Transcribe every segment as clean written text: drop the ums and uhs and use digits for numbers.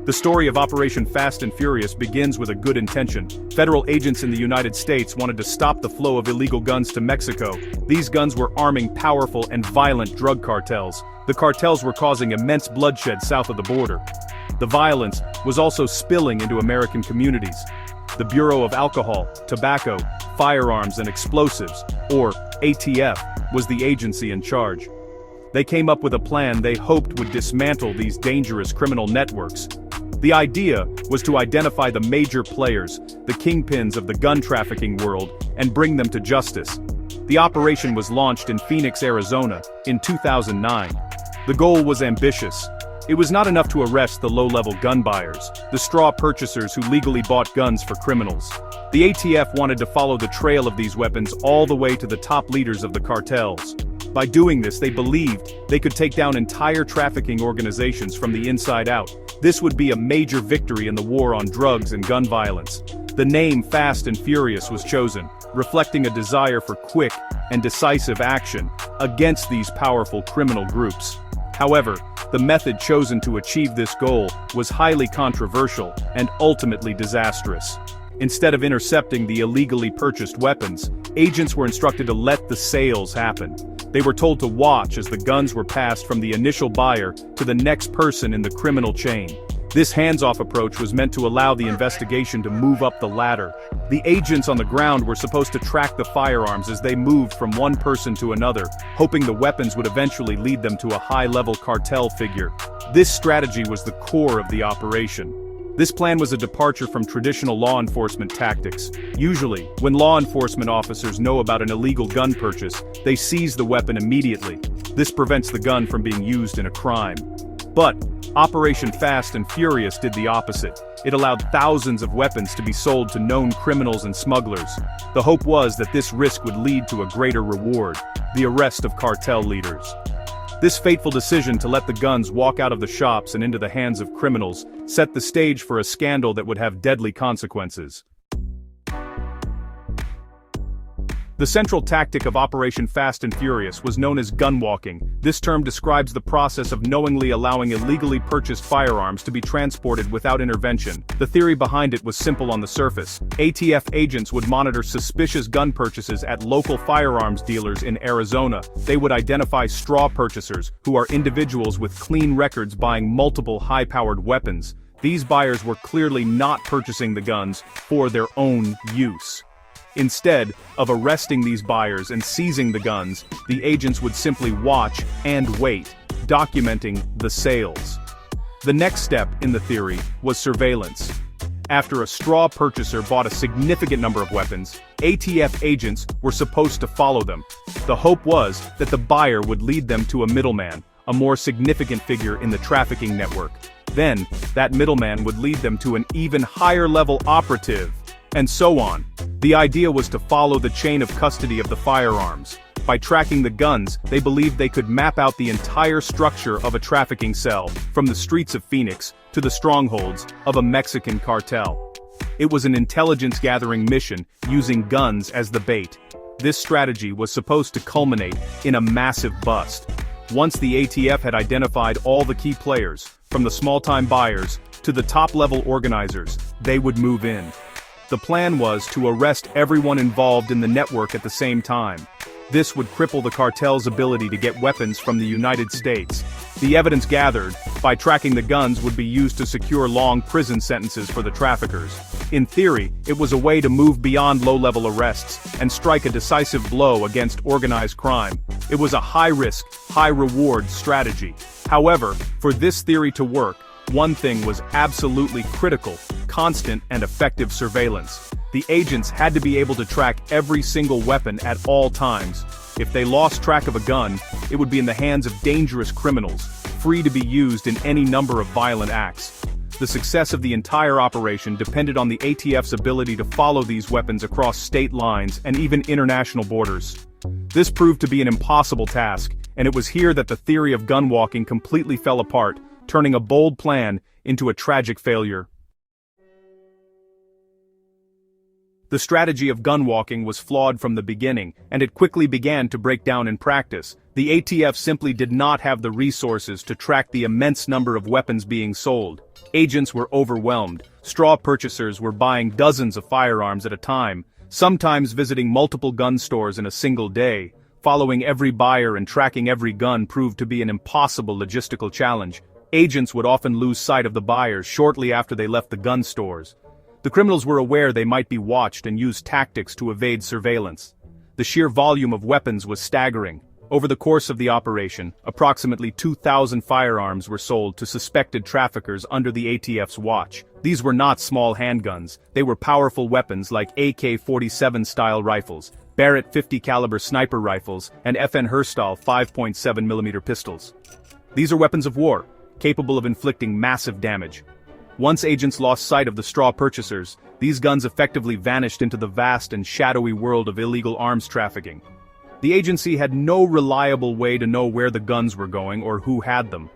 The story of Operation Fast and Furious begins with a good intention. Federal agents in the United States wanted to stop the flow of illegal guns to Mexico. These guns were arming powerful and violent drug cartels. The cartels were causing immense bloodshed south of the border. The violence was also spilling into American communities. The Bureau of Alcohol, Tobacco, Firearms and Explosives, or ATF, was the agency in charge. They came up with a plan they hoped would dismantle these dangerous criminal networks. The idea was to identify the major players, the kingpins of the gun trafficking world, and bring them to justice. The operation was launched in Phoenix, Arizona, in 2009. The goal was ambitious. It was not enough to arrest the low-level gun buyers, the straw purchasers who legally bought guns for criminals. The ATF wanted to follow the trail of these weapons all the way to the top leaders of the cartels. By doing this, they believed they could take down entire trafficking organizations from the inside out. This would be a major victory in the war on drugs and gun violence. The name Fast and Furious was chosen, reflecting a desire for quick and decisive action against these powerful criminal groups. However, the method chosen to achieve this goal was highly controversial and ultimately disastrous. Instead of intercepting the illegally purchased weapons, agents were instructed to let the sales happen. They were told to watch as the guns were passed from the initial buyer to the next person in the criminal chain. This hands-off approach was meant to allow the investigation to move up the ladder. The agents on the ground were supposed to track the firearms as they moved from one person to another, hoping the weapons would eventually lead them to a high-level cartel figure. This strategy was the core of the operation. This plan was a departure from traditional law enforcement tactics. Usually, when law enforcement officers know about an illegal gun purchase, they seize the weapon immediately. This prevents the gun from being used in a crime. But Operation Fast and Furious did the opposite. It allowed thousands of weapons to be sold to known criminals and smugglers. The hope was that this risk would lead to a greater reward, the arrest of cartel leaders. This fateful decision to let the guns walk out of the shops and into the hands of criminals set the stage for a scandal that would have deadly consequences. The central tactic of Operation Fast and Furious was known as gunwalking. This term describes the process of knowingly allowing illegally purchased firearms to be transported without intervention. The theory behind it was simple on the surface. ATF agents would monitor suspicious gun purchases at local firearms dealers in Arizona. They would identify straw purchasers, who are individuals with clean records buying multiple high-powered weapons. These buyers were clearly not purchasing the guns for their own use. Instead of arresting these buyers and seizing the guns, the agents would simply watch and wait, documenting the sales. The next step in the theory was surveillance. After a straw purchaser bought a significant number of weapons, ATF agents were supposed to follow them. The hope was that the buyer would lead them to a middleman, a more significant figure in the trafficking network. Then, that middleman would lead them to an even higher-level operative, and so on. The idea was to follow the chain of custody of the firearms. By tracking the guns, they believed they could map out the entire structure of a trafficking cell, from the streets of Phoenix to the strongholds of a Mexican cartel. It was an intelligence-gathering mission, using guns as the bait. This strategy was supposed to culminate in a massive bust. Once the ATF had identified all the key players, from the small-time buyers to the top-level organizers, they would move in. The plan was to arrest everyone involved in the network at the same time. This would cripple the cartel's ability to get weapons from the United States. The evidence gathered by tracking the guns would be used to secure long prison sentences for the traffickers. In theory, it was a way to move beyond low-level arrests and strike a decisive blow against organized crime. It was a high-risk, high-reward strategy. However, for this theory to work, one thing was absolutely critical: constant and effective surveillance. The agents had to be able to track every single weapon at all times. If they lost track of a gun, it would be in the hands of dangerous criminals, free to be used in any number of violent acts. The success of the entire operation depended on the ATF's ability to follow these weapons across state lines and even international borders. This proved to be an impossible task, and it was here that the theory of gunwalking completely fell apart, turning a bold plan into a tragic failure. The strategy of gunwalking was flawed from the beginning, and it quickly began to break down in practice. The ATF simply did not have the resources to track the immense number of weapons being sold. Agents were overwhelmed. Straw purchasers were buying dozens of firearms at a time, sometimes visiting multiple gun stores in a single day. Following every buyer and tracking every gun proved to be an impossible logistical challenge. Agents would often lose sight of the buyers shortly after they left the gun stores. The criminals were aware they might be watched and used tactics to evade surveillance. The sheer volume of weapons was staggering. Over the course of the operation, approximately 2,000 firearms were sold to suspected traffickers under the ATF's watch. These were not small handguns, they were powerful weapons like AK-47 style rifles, Barrett 50 caliber sniper rifles, and FN Herstal 5.7mm pistols. These are weapons of war, capable of inflicting massive damage. Once agents lost sight of the straw purchasers, these guns effectively vanished into the vast and shadowy world of illegal arms trafficking. The agency had no reliable way to know where the guns were going or who had them.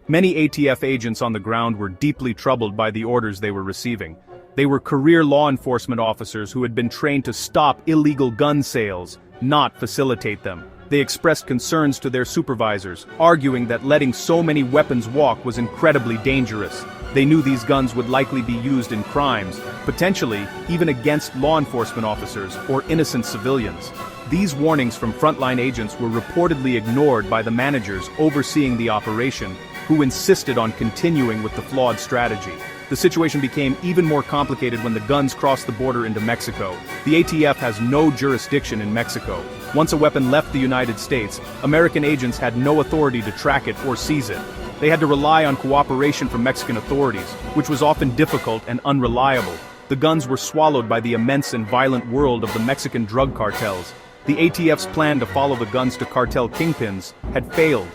Many ATF agents on the ground were deeply troubled by the orders they were receiving. They were career law enforcement officers who had been trained to stop illegal gun sales, not facilitate them. They expressed concerns to their supervisors, arguing that letting so many weapons walk was incredibly dangerous. They knew these guns would likely be used in crimes, potentially even against law enforcement officers or innocent civilians. These warnings from frontline agents were reportedly ignored by the managers overseeing the operation, who insisted on continuing with the flawed strategy. The situation became even more complicated when the guns crossed the border into Mexico. The ATF has no jurisdiction in Mexico. Once a weapon left the United States, American agents had no authority to track it or seize it. They had to rely on cooperation from Mexican authorities, which was often difficult and unreliable. The guns were swallowed by the immense and violent world of the Mexican drug cartels. The ATF's plan to follow the guns to cartel kingpins had failed.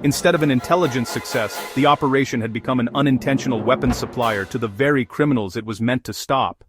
Instead of an intelligence success, the operation had become an unintentional weapons supplier to the very criminals it was meant to stop.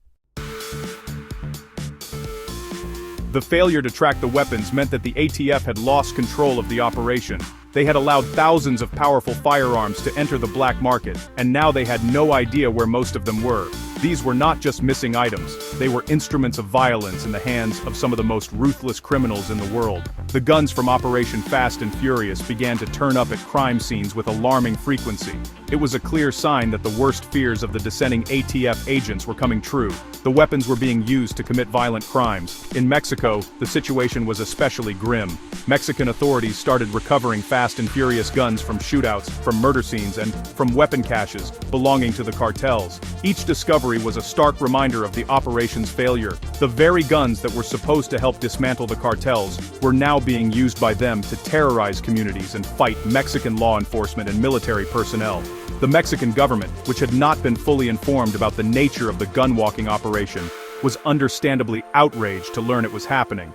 The failure to track the weapons meant that the ATF had lost control of the operation. They had allowed thousands of powerful firearms to enter the black market, and now they had no idea where most of them were. These were not just missing items, they were instruments of violence in the hands of some of the most ruthless criminals in the world. The guns from Operation Fast and Furious began to turn up at crime scenes with alarming frequency. It was a clear sign that the worst fears of the dissenting ATF agents were coming true. The weapons were being used to commit violent crimes. In Mexico, the situation was especially grim. Mexican authorities started recovering Fast and Furious guns from shootouts, from murder scenes, and from weapon caches belonging to the cartels. Each discovery was a stark reminder of the operation's failure. The very guns that were supposed to help dismantle the cartels were now being used by them to terrorize communities and fight Mexican law enforcement and military personnel. The Mexican government, which had not been fully informed about the nature of the gunwalking operation, was understandably outraged to learn it was happening.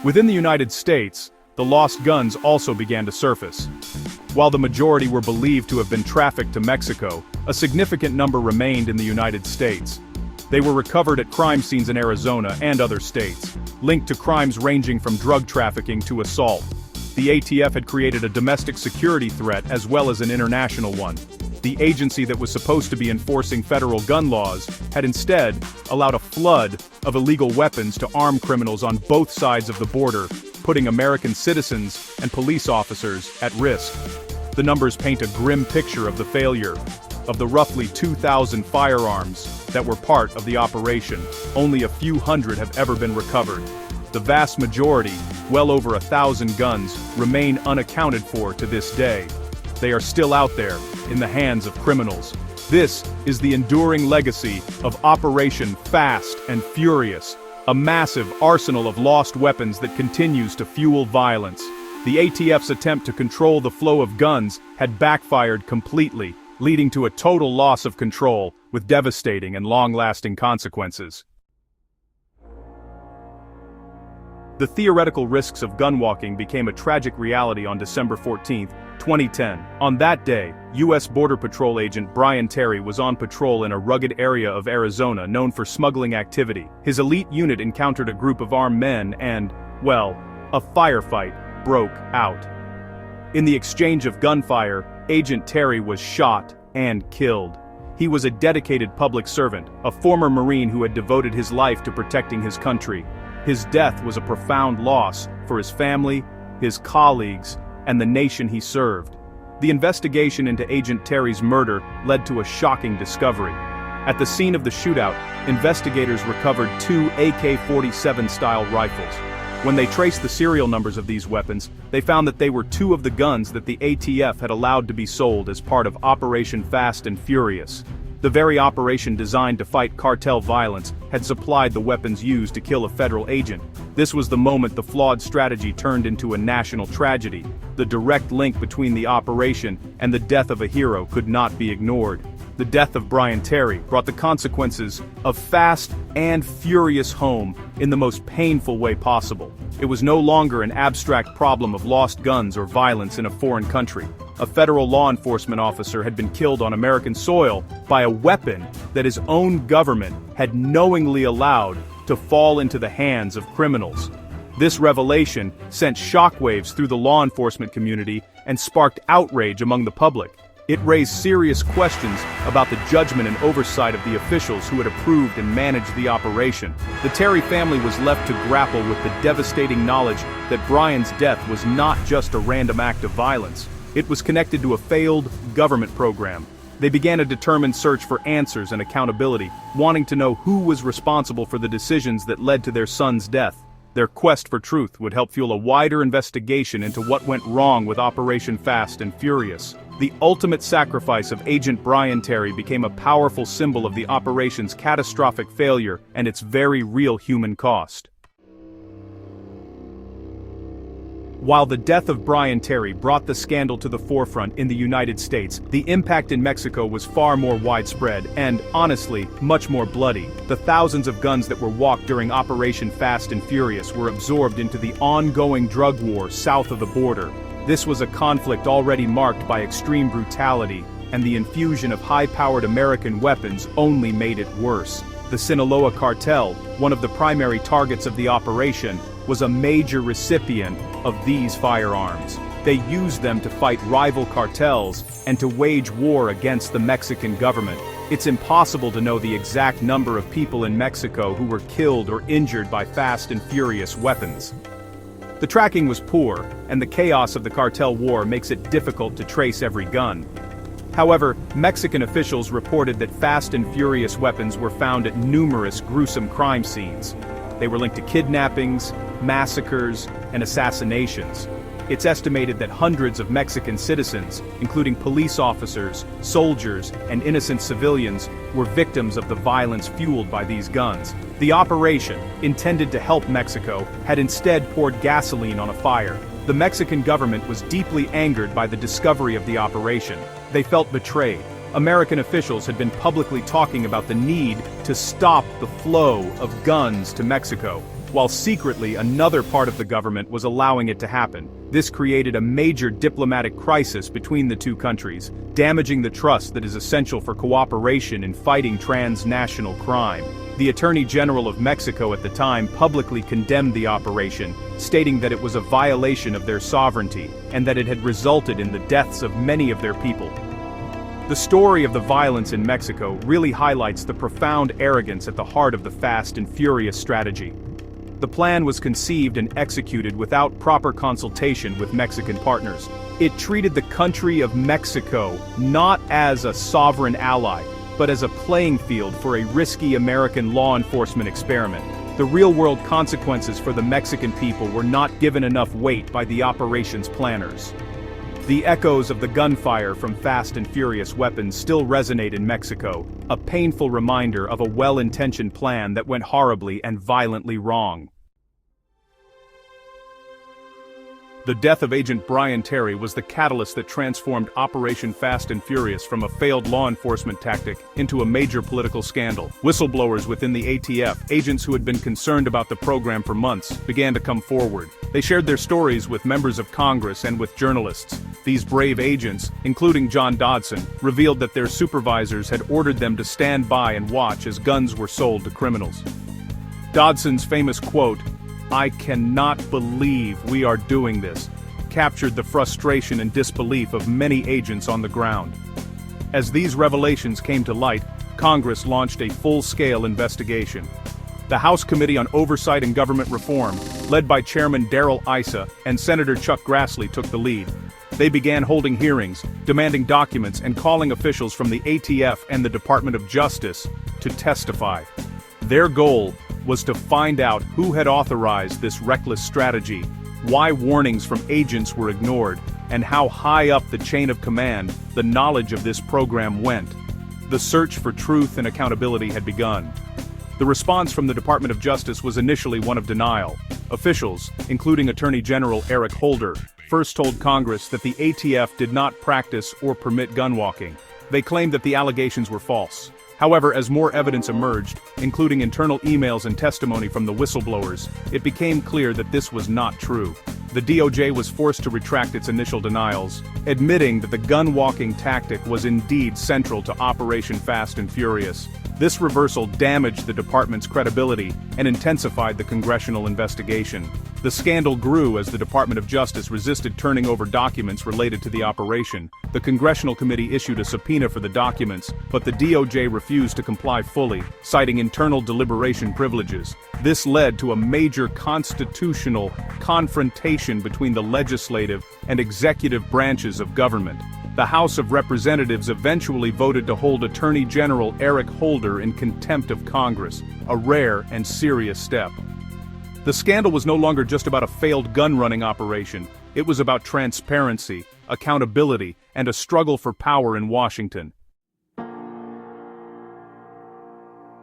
Within the United States, the lost guns also began to surface. While the majority were believed to have been trafficked to Mexico, a significant number remained in the United States. They were recovered at crime scenes in Arizona and other states, linked to crimes ranging from drug trafficking to assault. The ATF had created a domestic security threat as well as an international one. The agency that was supposed to be enforcing federal gun laws had instead allowed a flood of illegal weapons to arm criminals on both sides of the border, putting American citizens and police officers at risk. The numbers paint a grim picture of the failure. Of the roughly 2,000 firearms that were part of the operation, only a few hundred have ever been recovered. The vast majority, well over 1,000 guns, remain unaccounted for to this day. They are still out there, in the hands of criminals. This is the enduring legacy of Operation Fast and Furious, a massive arsenal of lost weapons that continues to fuel violence. The ATF's attempt to control the flow of guns had backfired completely, leading to a total loss of control, with devastating and long-lasting consequences. The theoretical risks of gunwalking became a tragic reality on December 14, 2010. On that day, U.S. Border Patrol agent Brian Terry was on patrol in a rugged area of Arizona known for smuggling activity. His elite unit encountered a group of armed men and, well, a firefight broke out. In the exchange of gunfire, Agent Terry was shot and killed. He was a dedicated public servant, a former Marine who had devoted his life to protecting his country. His death was a profound loss for his family his colleagues, and the nation he served. The investigation into Agent Terry's murder led to a shocking discovery. At the scene of the shootout, investigators recovered 2 AK-47 style rifles. When they traced the serial numbers of these weapons, they found that they were 2 of the guns that the ATF had allowed to be sold as part of Operation Fast and Furious. The very operation designed to fight cartel violence had supplied the weapons used to kill a federal agent. This was the moment the flawed strategy turned into a national tragedy. The direct link between the operation and the death of a hero could not be ignored. The death of Brian Terry brought the consequences of Fast and Furious home in the most painful way possible. It was no longer an abstract problem of lost guns or violence in a foreign country. A federal law enforcement officer had been killed on American soil by a weapon that his own government had knowingly allowed to fall into the hands of criminals. This revelation sent shockwaves through the law enforcement community and sparked outrage among the public. It raised serious questions about the judgment and oversight of the officials who had approved and managed the operation. The Terry family was left to grapple with the devastating knowledge that Brian's death was not just a random act of violence. It was connected to a failed government program. They began a determined search for answers and accountability, wanting to know who was responsible for the decisions that led to their son's death. Their quest for truth would help fuel a wider investigation into what went wrong with Operation Fast and Furious. The ultimate sacrifice of Agent Brian Terry became a powerful symbol of the operation's catastrophic failure and its very real human cost. While the death of Brian Terry brought the scandal to the forefront in the United States, the impact in Mexico was far more widespread and, honestly, much more bloody. The thousands of guns that were walked during Operation Fast and Furious were absorbed into the ongoing drug war south of the border. This was a conflict already marked by extreme brutality, and the infusion of high-powered American weapons only made it worse. The Sinaloa cartel, one of the primary targets of the operation, was a major recipient of these firearms. They used them to fight rival cartels and to wage war against the Mexican government. It's impossible to know the exact number of people in Mexico who were killed or injured by Fast and Furious weapons. The tracking was poor, and the chaos of the cartel war makes it difficult to trace every gun. However, Mexican officials reported that Fast and Furious weapons were found at numerous gruesome crime scenes. They were linked to kidnappings, massacres, and assassinations. It's estimated that hundreds of Mexican citizens, including police officers, soldiers, and innocent civilians, were victims of the violence fueled by these guns. The operation, intended to help Mexico, had instead poured gasoline on a fire. The Mexican government was deeply angered by the discovery of the operation. They felt betrayed. American officials had been publicly talking about the need to stop the flow of guns to Mexico, while secretly another part of the government was allowing it to happen. This created a major diplomatic crisis between the two countries, damaging the trust that is essential for cooperation in fighting transnational crime. The Attorney General of Mexico at the time publicly condemned the operation, stating that it was a violation of their sovereignty and that it had resulted in the deaths of many of their people. The story of the violence in Mexico really highlights the profound arrogance at the heart of the Fast and Furious strategy. The plan was conceived and executed without proper consultation with Mexican partners. It treated the country of Mexico not as a sovereign ally, but as a playing field for a risky American law enforcement experiment. The real-world consequences for the Mexican people were not given enough weight by the operation's planners. The echoes of the gunfire from Fast and Furious weapons still resonate in Mexico, a painful reminder of a well-intentioned plan that went horribly and violently wrong. The death of Agent Brian Terry was the catalyst that transformed Operation Fast and Furious from a failed law enforcement tactic into a major political scandal. Whistleblowers within the ATF, agents who had been concerned about the program for months, began to come forward. They shared their stories with members of Congress and with journalists. These brave agents, including John Dodson, revealed that their supervisors had ordered them to stand by and watch as guns were sold to criminals. Dodson's famous quote, "I cannot believe we are doing this," captured the frustration and disbelief of many agents on the ground. As these revelations came to light, Congress launched a full-scale investigation. The House Committee on Oversight and Government Reform, led by Chairman Darrell Issa and Senator Chuck Grassley, took the lead. They began holding hearings, demanding documents and calling officials from the ATF and the Department of Justice to testify. Their goal was to find out who had authorized this reckless strategy, why warnings from agents were ignored, and how high up the chain of command the knowledge of this program went. The search for truth and accountability had begun. The response from the Department of Justice was initially one of denial. Officials, including Attorney General Eric Holder, first told Congress that the ATF did not practice or permit gunwalking. They claimed that the allegations were false. However, as more evidence emerged, including internal emails and testimony from the whistleblowers, it became clear that this was not true. The DOJ was forced to retract its initial denials, admitting that the gunwalking tactic was indeed central to Operation Fast and Furious. This reversal damaged the department's credibility and intensified the congressional investigation. The scandal grew as the Department of Justice resisted turning over documents related to the operation. The Congressional Committee issued a subpoena for the documents, but the DOJ refused to comply fully, citing internal deliberation privileges. This led to a major constitutional confrontation between the legislative and executive branches of government. The House of Representatives eventually voted to hold Attorney General Eric Holder in contempt of Congress, a rare and serious step. The scandal was no longer just about a failed gun-running operation. It was about transparency, accountability, and a struggle for power in Washington.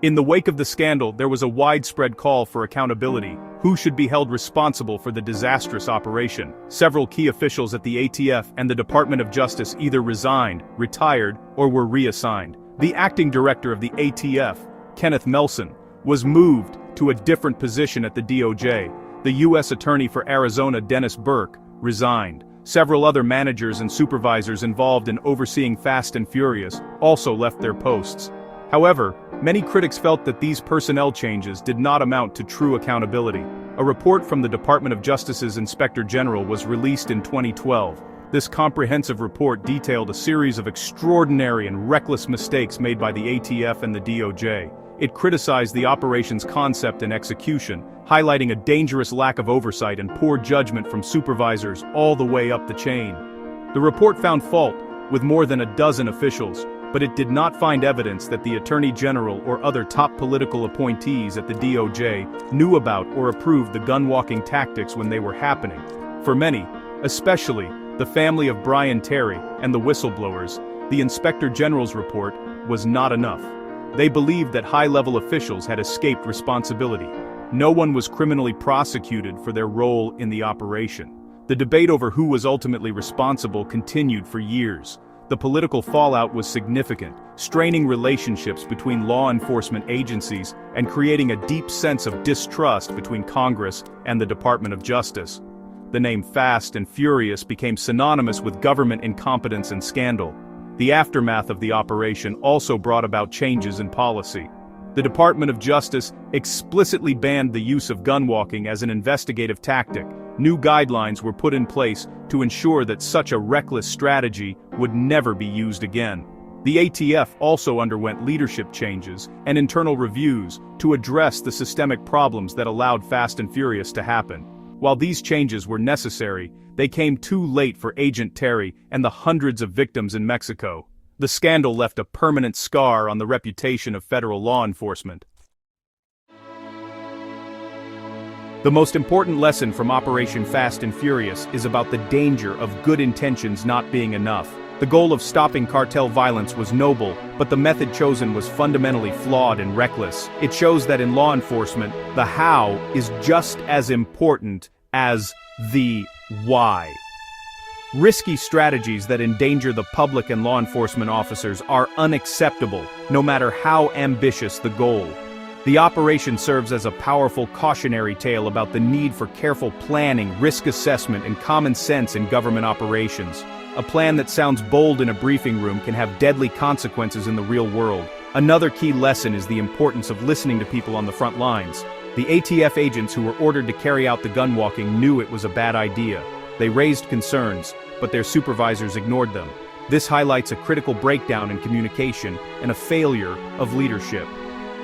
In the wake of the scandal, there was a widespread call for accountability. Who should be held responsible for the disastrous operation? Several key officials at the ATF and the Department of Justice either resigned, retired, or were reassigned. The acting director of the ATF, Kenneth Melson, was moved to a different position at the DOJ. The U.S. Attorney for Arizona, Dennis Burke, resigned. Several other managers and supervisors involved in overseeing Fast and Furious also left their posts. However, many critics felt that these personnel changes did not amount to true accountability. A report from the Department of Justice's Inspector General was released in 2012. This comprehensive report detailed a series of extraordinary and reckless mistakes made by the ATF and the DOJ. It criticized the operation's concept and execution, highlighting a dangerous lack of oversight and poor judgment from supervisors all the way up the chain. The report found fault with more than a dozen officials, but it did not find evidence that the Attorney General or other top political appointees at the DOJ knew about or approved the gunwalking tactics when they were happening. For many, especially the family of Brian Terry and the whistleblowers, the Inspector General's report was not enough. They believed that high-level officials had escaped responsibility. No one was criminally prosecuted for their role in the operation. The debate over who was ultimately responsible continued for years. The political fallout was significant, straining relationships between law enforcement agencies and creating a deep sense of distrust between Congress and the Department of Justice. The name Fast and Furious became synonymous with government incompetence and scandal. The aftermath of the operation also brought about changes in policy. The Department of Justice explicitly banned the use of gunwalking as an investigative tactic. New guidelines were put in place to ensure that such a reckless strategy would never be used again. The ATF also underwent leadership changes and internal reviews to address the systemic problems that allowed Fast and Furious to happen. While these changes were necessary, they came too late for Agent Terry and the hundreds of victims in Mexico. The scandal left a permanent scar on the reputation of federal law enforcement. The most important lesson from Operation Fast and Furious is about the danger of good intentions not being enough. The goal of stopping cartel violence was noble, but the method chosen was fundamentally flawed and reckless. It shows that in law enforcement, the how is just as important as the why. Risky strategies that endanger the public and law enforcement officers are unacceptable, no matter how ambitious the goal. The operation serves as a powerful cautionary tale about the need for careful planning, risk assessment, and common sense in government operations. A plan that sounds bold in a briefing room can have deadly consequences in the real world. Another key lesson is the importance of listening to people on the front lines. The ATF agents who were ordered to carry out the gunwalking knew it was a bad idea. They raised concerns, but their supervisors ignored them. This highlights a critical breakdown in communication and a failure of leadership.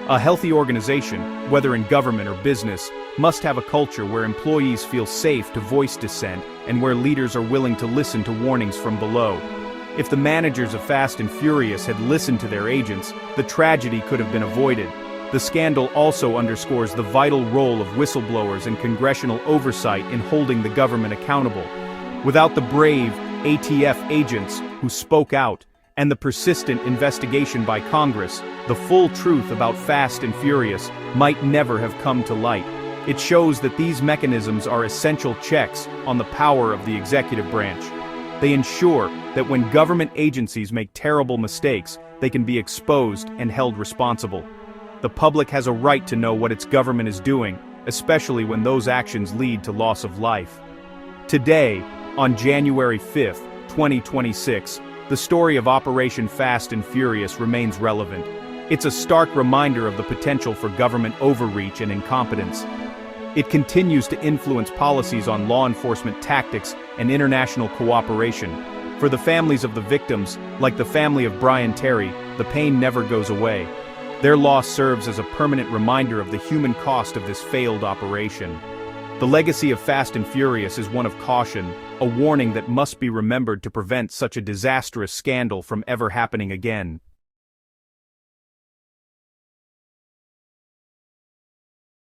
A healthy organization, whether in government or business, must have a culture where employees feel safe to voice dissent and where leaders are willing to listen to warnings from below. If the managers of Fast and Furious had listened to their agents, the tragedy could have been avoided. The scandal also underscores the vital role of whistleblowers and congressional oversight in holding the government accountable. Without the brave ATF agents who spoke out, and the persistent investigation by Congress, the full truth about Fast and Furious might never have come to light. It shows that these mechanisms are essential checks on the power of the executive branch. They ensure that when government agencies make terrible mistakes, they can be exposed and held responsible. The public has a right to know what its government is doing, especially when those actions lead to loss of life. Today, on January 5, 2026, the story of Operation Fast and Furious remains relevant. It's a stark reminder of the potential for government overreach and incompetence. It continues to influence policies on law enforcement tactics and international cooperation. For the families of the victims, like the family of Brian Terry, the pain never goes away. Their loss serves as a permanent reminder of the human cost of this failed operation. The legacy of Fast and Furious is one of caution, a warning that must be remembered to prevent such a disastrous scandal from ever happening again.